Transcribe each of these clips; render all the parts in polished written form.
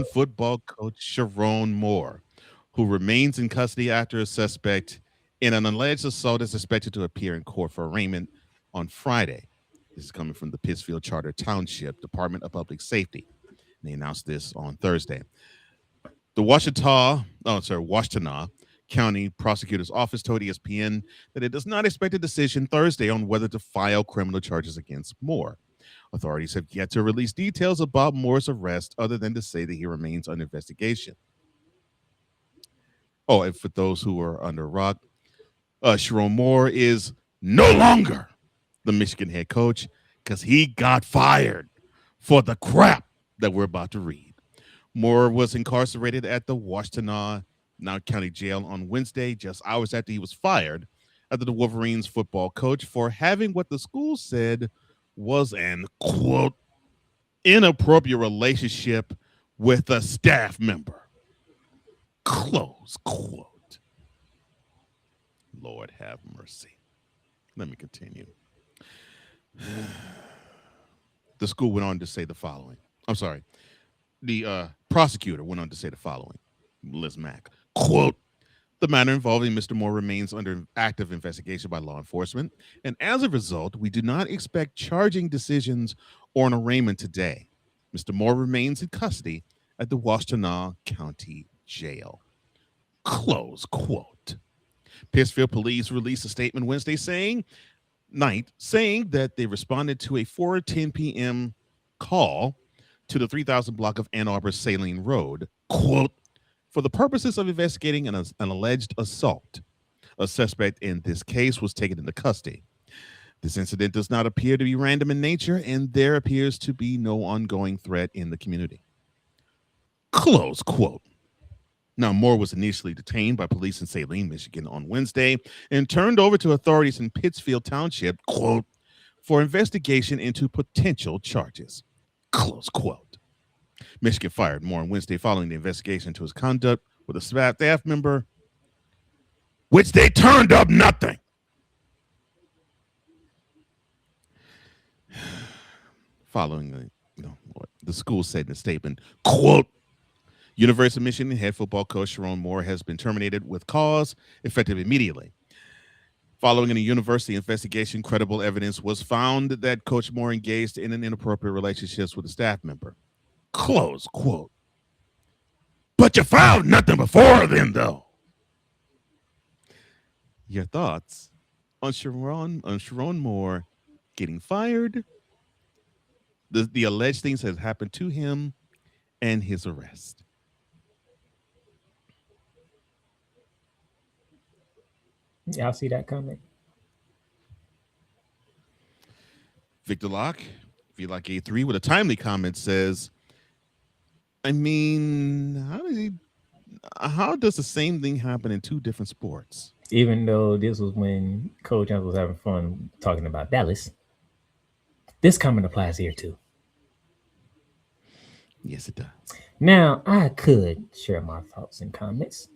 football coach Sherrone Moore, who remains in custody after a suspect in an alleged assault is expected to appear in court for arraignment on Friday. This is coming from the Pittsfield Charter Township Department of Public Safety. And they announced this on Thursday. The Washtenaw County Prosecutor's Office told ESPN that it does not expect a decision Thursday on whether to file criminal charges against Moore. Authorities have yet to release details about Moore's arrest other than to say that he remains under investigation. Oh, and for those who are under a rock, Sherrone Moore is no longer the Michigan head coach because he got fired for the crap that we're about to read. Moore was incarcerated at the Washtenaw County Jail on Wednesday, just hours after he was fired after the Wolverines football coach for having what the school said was an, quote, inappropriate relationship with a staff member, close quote. Lord have mercy. Let me continue. The school went on to say the following. I'm sorry. The prosecutor went on to say the following. Liz Mack, quote, the matter involving Mr. Moore remains under active investigation by law enforcement, and as a result, we do not expect charging decisions or an arraignment today. Mr. Moore remains in custody at the Washtenaw County Jail. Close quote. Pittsfield police released a statement Wednesday saying that they responded to a 4:10 p.m. call to the 3000 block of Ann Arbor Saline Road, quote, for the purposes of investigating an alleged assault. A suspect in this case was taken into custody. This incident does not appear to be random in nature, and there appears to be no ongoing threat in the community. Close quote. Now, Moore was initially detained by police in Saline, Michigan on Wednesday and turned over to authorities in Pittsfield Township, quote, for investigation into potential charges. Close quote. Michigan fired Moore on Wednesday following the investigation into his conduct with a staff member, which they turned up nothing. Following what the school said in a statement, quote, University of Michigan head football coach Sherrone Moore has been terminated with cause effective immediately. Following a university investigation, credible evidence was found that Coach Moore engaged in an inappropriate relationship with a staff member. Close quote. But you found nothing before then, though. Your thoughts on Sherrone Moore getting fired, the alleged things that happened to him, and his arrest? Y'all see that coming? Victor Locke, VLock A3 with a timely comment says, I mean, how does the same thing happen in two different sports? Even though this was when Coach Jones was having fun talking about Dallas, this comment applies here too. Yes, it does. Now, I could share my thoughts and comments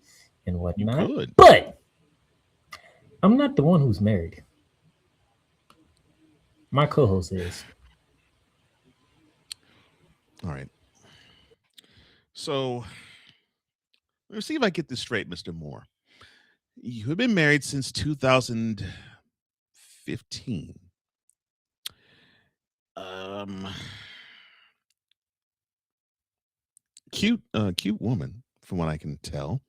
and You whatnot, could. but I'm not the one who's married. My co-host is. All right. So let's see if I get this straight, Mr. Moore. You have been married since 2015. Um, cute woman, from what I can tell.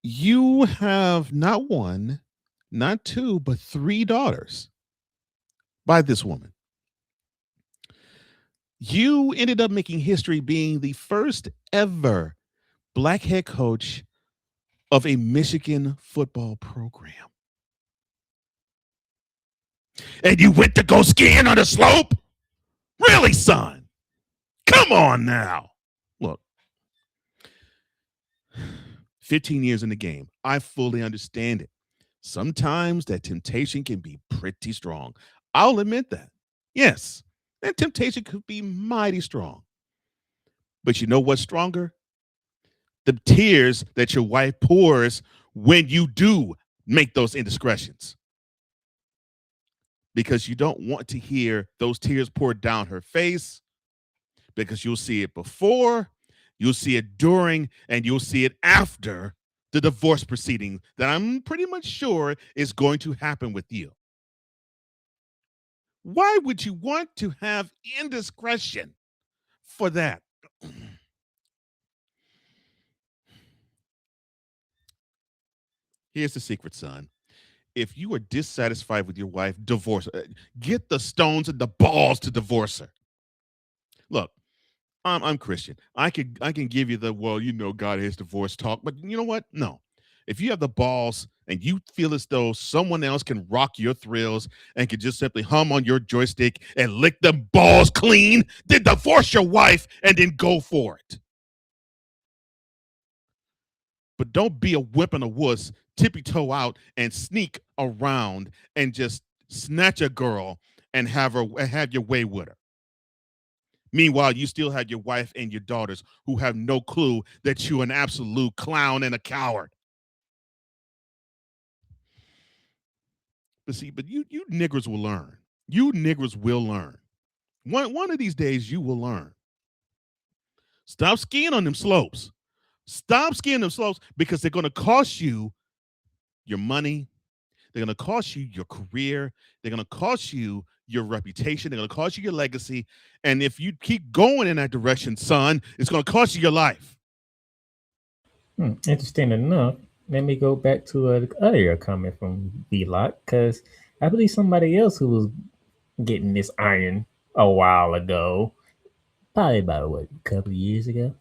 You have not one, not two, but three daughters by this woman. You ended up making history being the first ever black head coach of a Michigan football program. And you went to go skiing on the slope? Really, son? Come on now. Look, 15 years in the game. I fully understand it. Sometimes that temptation can be pretty strong. I'll admit that. Yes, that temptation could be mighty strong. But you know what's stronger? The tears that your wife pours when you do make those indiscretions. Because you don't want to hear those tears poured down her face, because you'll see it before You'll see it during and you'll see it after the divorce proceeding that I'm pretty much sure is going to happen with you. Why would you want to have indiscretion for that? Here's the secret, son. If you are dissatisfied with your wife, divorce her. Get the stones and the balls to divorce her. Look, I'm Christian. I can give you the, well, God has divorce talk, but you know what? No. If you have the balls and you feel as though someone else can rock your thrills and can just simply hum on your joystick and lick them balls clean, then divorce your wife and then go for it. But don't be a whip and a wuss, tippy toe out and sneak around and just snatch a girl and have your way with her. Meanwhile, you still have your wife and your daughters who have no clue that you're an absolute clown and a coward. But see, you niggers will learn. You niggers will learn. One of these days you will learn. Stop skiing on them slopes. Stop skiing them slopes because they're going to cost you your money. They're going to cost you your career. They're going to cost you your reputation. They're going to cost you your legacy. And if you keep going in that direction, son, it's going to cost you your life. Interesting enough, let me go back to an earlier comment from V-Lock, because I believe somebody else who was getting this iron a while ago, probably about a couple of years ago,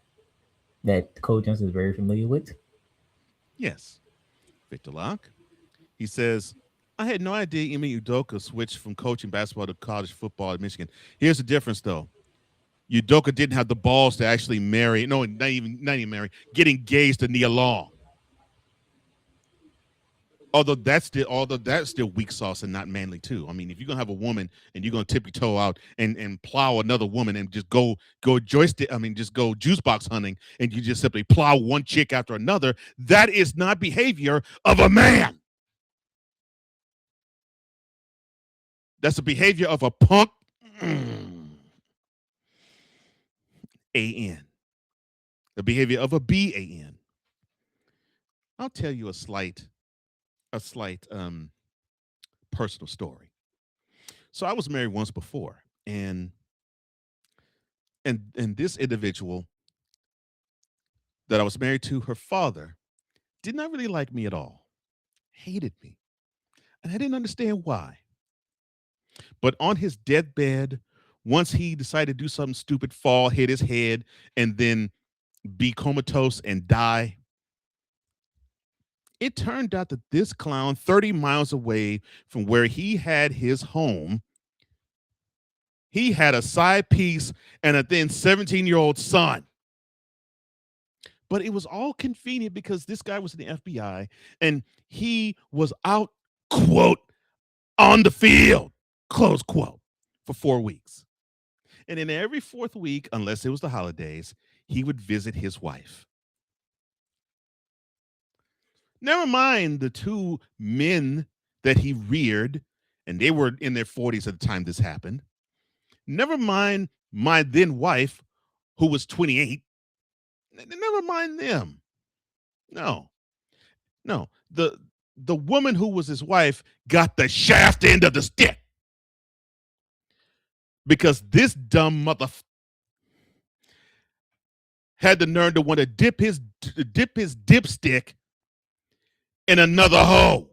that Cole Johnson is very familiar with. Yes. Victor Locke. He says, I had no idea Ime Udoka switched from coaching basketball to college football at Michigan. Here's the difference, though. Udoka didn't have the balls to actually marry, no, not even marry, get engaged to Nia Long. Although that's still weak sauce and not manly too. I mean, if you're gonna have a woman and you're gonna tip your toe out and plow another woman and just go joystick, just go juice box hunting and you just simply plow one chick after another, that is not behavior of a man. That's the behavior of a punk. A-N. The behavior of a B-A-N. I'll tell you a slight personal story. So I was married once before, and this individual that I was married to, her father, did not really like me at all. Hated me. And I didn't understand why. But on his deathbed, once he decided to do something stupid, fall, hit his head, and then be comatose and die, it turned out that this clown, 30 miles away from where he had his home, he had a side piece and a then 17-year-old son. But it was all convenient because this guy was in the FBI and he was out, quote, on the field, close quote, for 4 weeks. And in every fourth week, unless it was the holidays, he would visit his wife. Never mind the two men that he reared, and they were in their 40s at the time this happened. Never mind my then wife, who was 28. Never mind them. No. The woman who was his wife got the shaft end of the stick. Because this dumb mother had the nerve to want to dip his dipstick in another hoe.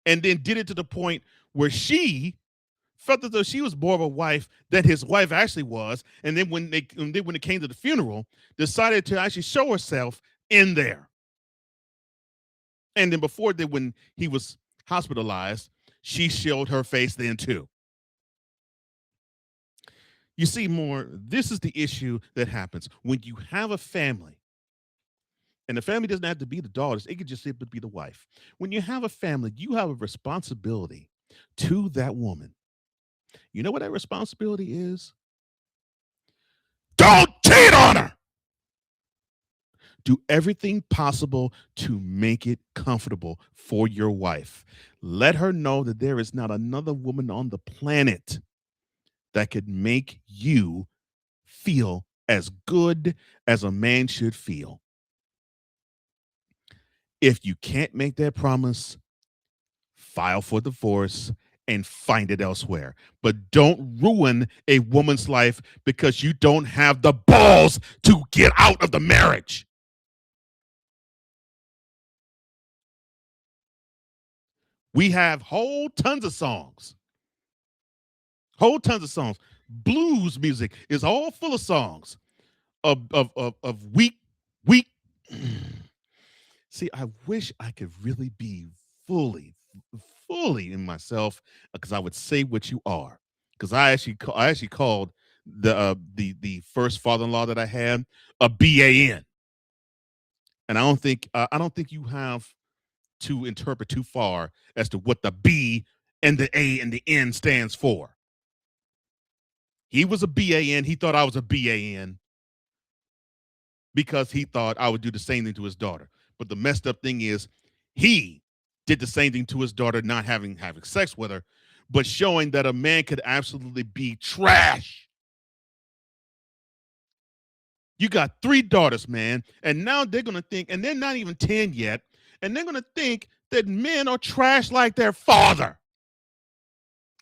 And then did it to the point where she felt as though she was more of a wife than his wife actually was. And then when it came to the funeral, decided to actually show herself in there. And then when he was hospitalized, she showed her face then too. You see, Moore, this is the issue that happens when you have a family. And the family doesn't have to be the daughters. It could just simply be the wife. When you have a family, you have a responsibility to that woman. You know what that responsibility is? Don't cheat on her. Do everything possible to make it comfortable for your wife. Let her know that there is not another woman on the planet that could make you feel as good as a man should feel. If you can't make that promise, file for divorce and find it elsewhere. But don't ruin a woman's life because you don't have the balls to get out of the marriage. We have whole tons of songs. Blues music is all full of songs of weak. See, I wish I could really be fully, fully in myself because I would say what you are. Because I actually called the first father-in-law that I had a BAN, and I don't think you have to interpret too far as to what the B and the A and the N stands for. He was a BAN. He thought I was a BAN because he thought I would do the same thing to his daughter. But the messed up thing is he did the same thing to his daughter, not having sex with her, but showing that a man could absolutely be trash. You got 3 daughters, man, and now they're gonna think, and they're not even 10 yet, and they're gonna think that men are trash like their father.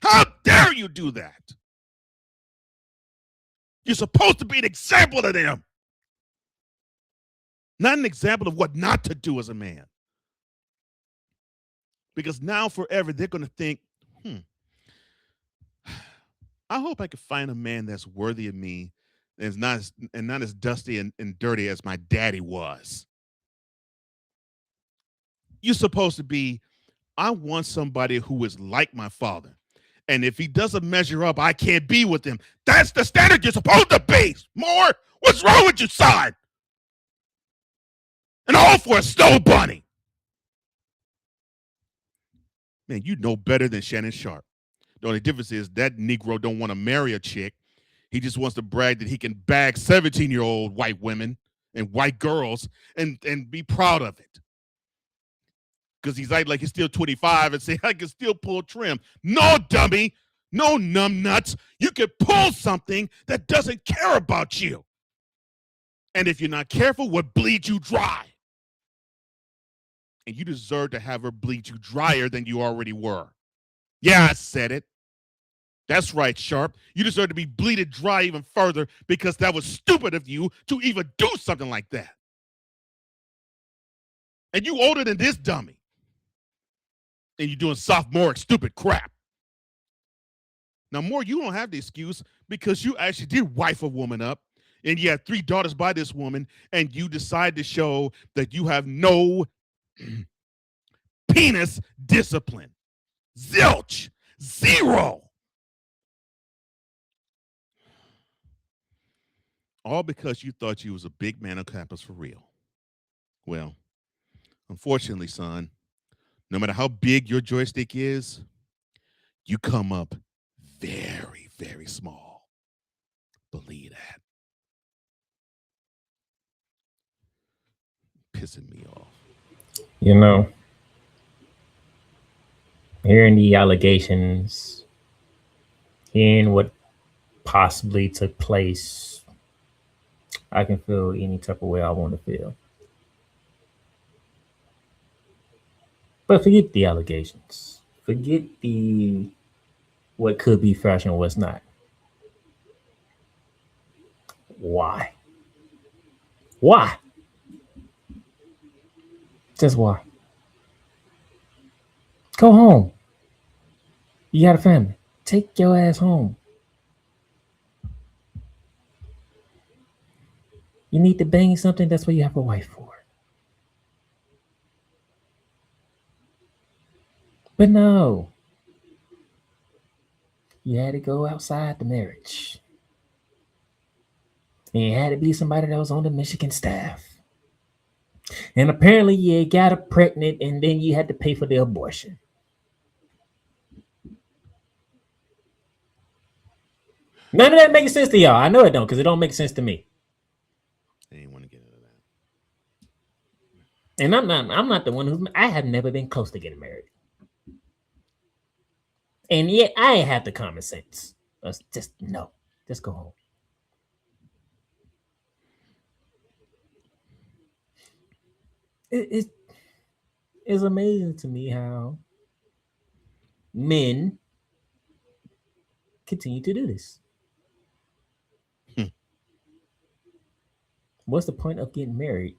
How dare you do that? You're supposed to be an example to them, not an example of what not to do as a man. Because now forever they're going to think, I hope I can find a man that's worthy of me and not as dusty and dirty as my daddy was. You're supposed to be, I want somebody who is like my father. And if he doesn't measure up, I can't be with him. That's the standard you're supposed to be. Moore, what's wrong with you, son? And all for a snow bunny. Man, you know better than Shannon Sharp. The only difference is that Negro don't want to marry a chick. He just wants to brag that he can bag 17-year-old white women and white girls and be proud of it. Because he's like he's still 25 and say, I can still pull trim. No, dummy. No, numbnuts. You can pull something that doesn't care about you. And if you're not careful, will bleed you dry. And you deserve to have her bleed you drier than you already were. Yeah, I said it. That's right, Sharp. You deserve to be bleeded dry even further because that was stupid of you to even do something like that. And you older than this dummy. And you're doing sophomoric stupid crap. Now, Moore, you don't have the excuse because you actually did wife a woman up and you had 3 daughters by this woman and you decide to show that you have no penis discipline. Zilch. Zero. All because you thought you was a big man on campus for real. Well, unfortunately, son, no matter how big your joystick is, you come up very, very small. Believe that. Pissing me off. You know, hearing the allegations, hearing what possibly took place, I can feel any type of way I want to feel. But forget the allegations. Forget the what could be fashion, what's not. Why? Why? Just why? Go home. You got a family. Take your ass home. You need to bang something, that's what you have a wife for. But no. You had to go outside the marriage. And it had to be somebody that was on the Michigan staff. And apparently you got her pregnant and then you had to pay for the abortion. None of that makes sense to y'all. I know it don't, because it don't make sense to me. I didn't want to get into that. And I'm not the one who's, I have never been close to getting married. And yet I ain't had the common sense. Just no. Just go home. it is amazing to me how men continue to do this. Hmm. What's the point of getting married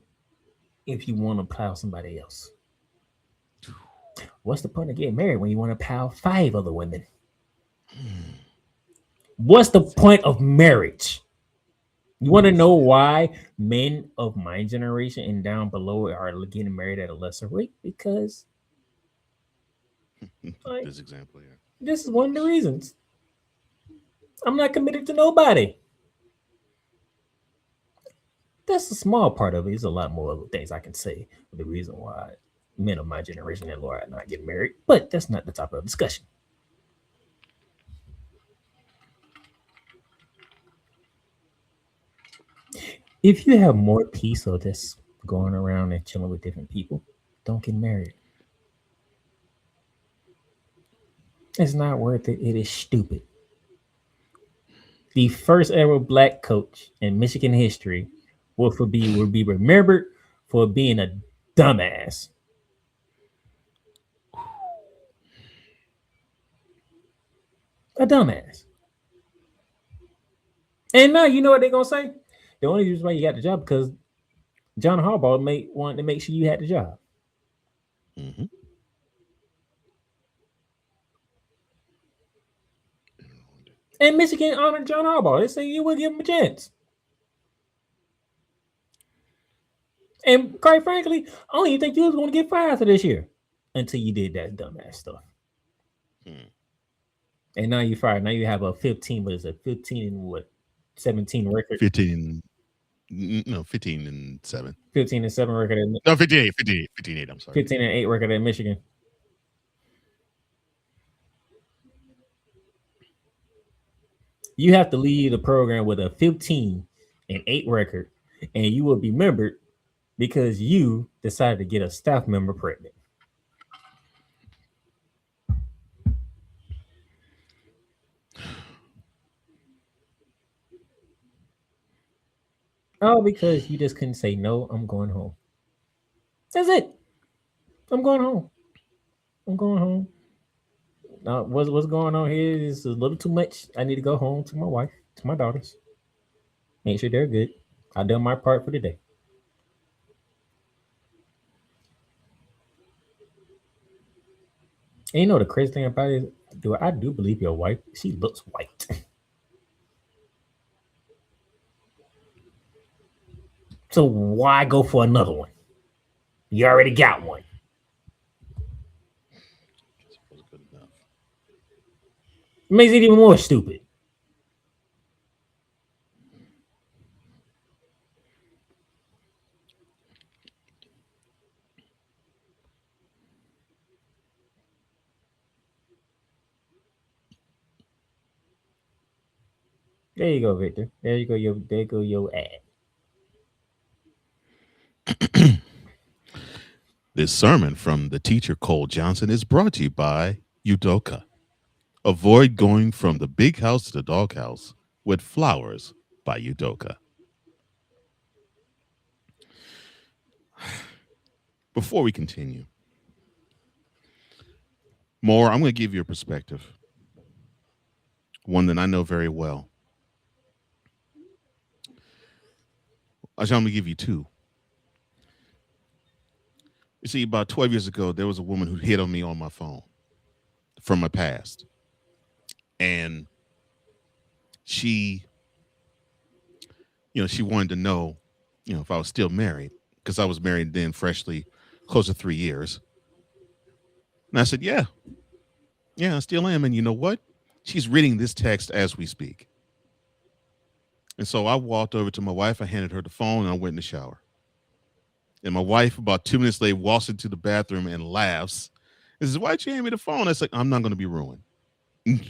if you want to plow somebody else? What's the point of getting married when you want to plow five other women? What's the point of marriage? You want to know why men of my generation and down below are getting married at a lesser rate? Because like This example here. this is one of the reasons. I'm not committed to nobody. That's a small part of it. There's a lot more things I can say for the reason why men of my generation and Laura are not getting married, but that's not the topic of discussion. If you have more peace or just going around and chilling with different people, don't get married. It's not worth it. It is stupid. The first ever black coach in Michigan history will be remembered for being a dumbass. A dumbass. And now you know what they're gonna say? The only reason why you got the job because John Harbaugh wanted to make sure you had the job. Mm-hmm. And Michigan honored John Harbaugh. They say you would give him a chance. And quite frankly, I don't even think you was going to get fired for this year until you did that dumbass stuff. Hmm. And now you're fired. Now you have a 15, what is it, 15 and what, 17 record, 15, no, 15-7. 15-7 record, No, 58, 58, 58. I'm sorry. 15-8 record at Michigan. You have to lead the program with a 15-8 record, and you will be remembered because you decided to get a staff member pregnant. All because you just couldn't say no. I'm going home. That's it. I'm going home. I'm going home. Now, what's going on here is a little too much. I need to go home to my wife, to my daughters, make sure they're good. I done my part for the day. And you know the crazy thing about it is, do I do believe your wife? She looks white. So why go for another one? You already got one. It was good enough. It makes it even more stupid. There you go, Victor. There you go. Your ad. This sermon from the teacher Cole Johnson is brought to you by Udoka. Avoid going from the big house to the doghouse with flowers by Udoka. Before we continue, more, I'm going to give you a perspective, one that I know very well. I'm going to give you two. You see, about 12 years ago, there was a woman who hit on me on my phone from my past. And she, she wanted to know, if I was still married, because I was married then freshly, close to 3 years. And I said, yeah, I still am. And you know what? She's reading this text as we speak. And so I walked over to my wife, I handed her the phone, and I went in the shower. And my wife, about 2 minutes later, walks into the bathroom and laughs. And says, "Why'd you hand me the phone?" I said, "I'm not going to be ruined."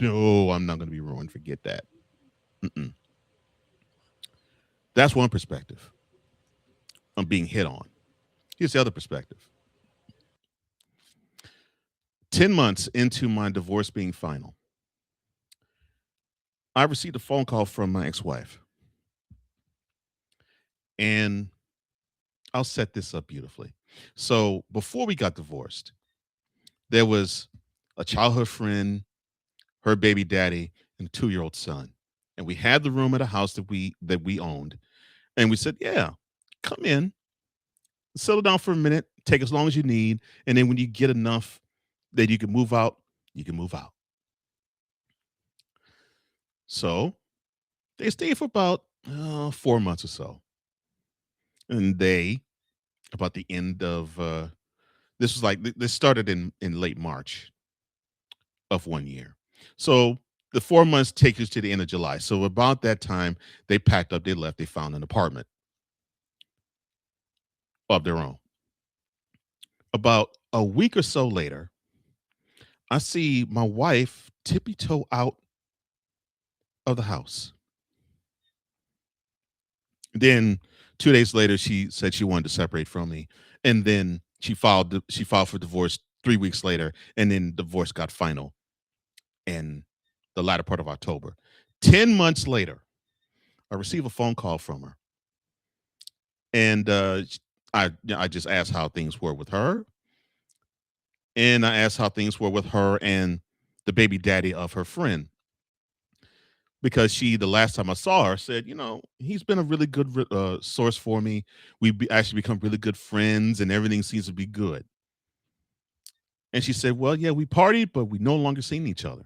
No, I'm not going to be ruined. Forget that. Mm-mm. That's one perspective. I'm being hit on. Here's the other perspective. 10 months into my divorce being final, I received a phone call from my ex wife. And I'll set this up beautifully. So before we got divorced, there was a childhood friend, her baby daddy, and a 2-year-old son. And we had the room at a house that we owned. And we said, yeah, come in, settle down for a minute, take as long as you need. And then when you get enough that you can move out, you can move out. So they stayed for about 4 months or so. And they, about the end of, this was like, this started in late March of one year. So the 4 months take us to the end of July. So about that time, they packed up, they left, they found an apartment of their own. About a week or so later, I see my wife tippy toe out of the house. Then 2 days later, she said she wanted to separate from me, and then she filed for divorce 3 weeks later, and then divorce got final in the latter part of October. 10 months later, I receive a phone call from her, and I just asked how things were with her, and I asked how things were with her and the baby daddy of her friend, because she, the last time I saw her, said, he's been a really good source for me. Actually become really good friends, and everything seems to be good. And she said, well, yeah, we partied, but we no longer seen each other.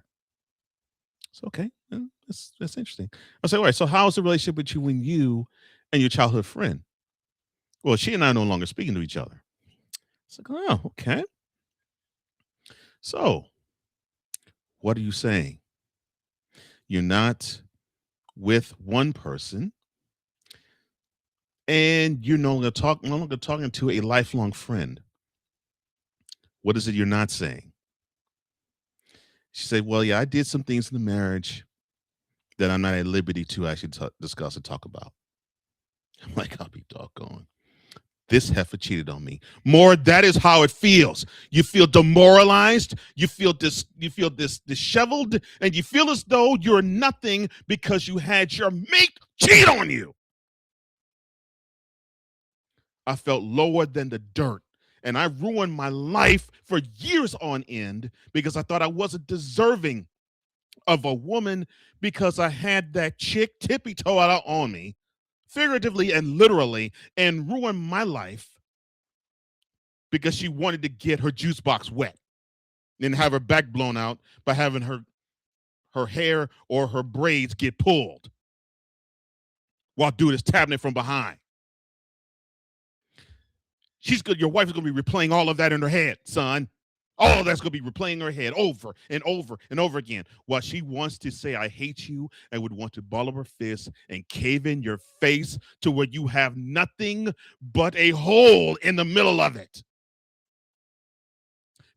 So okay, that's interesting. I said, all right. So how's the relationship between you and your childhood friend? Well, she and I are no longer speaking to each other. It's like, oh, okay. So what are you saying? You're not with one person, and you're no longer talking to a lifelong friend. What is it you're not saying? She said, well, yeah, I did some things in the marriage that I'm not at liberty to actually discuss and talk about. I'm like, I'll be doggone. This heifer cheated on me. More, that is how it feels. You feel demoralized. You feel this disheveled, and you feel as though you're nothing because you had your mate cheat on you. I felt lower than the dirt. And I ruined my life for years on end because I thought I wasn't deserving of a woman because I had that chick tippy toe out on me, figuratively and literally, and ruined my life because she wanted to get her juice box wet and have her back blown out by having her hair or her braids get pulled while dude is tapping it from behind. She's good. Your wife is going to be replaying all of that in her head, son. All of that's going to be replaying her head over and over and over again. While she wants to say, I hate you, and would want to ball up her fist and cave in your face to where you have nothing but a hole in the middle of it.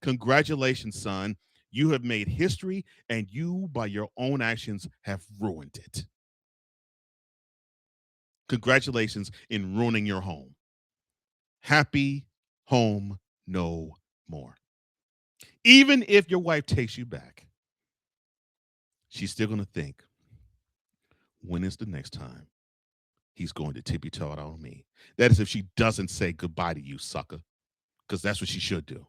Congratulations, son. You have made history, and you, by your own actions, have ruined it. Congratulations in ruining your home. Happy home no more. Even if your wife takes you back, she's still going to think, when is the next time he's going to tippy toe out on me? That is if she doesn't say goodbye to you, sucker, because that's what she should do.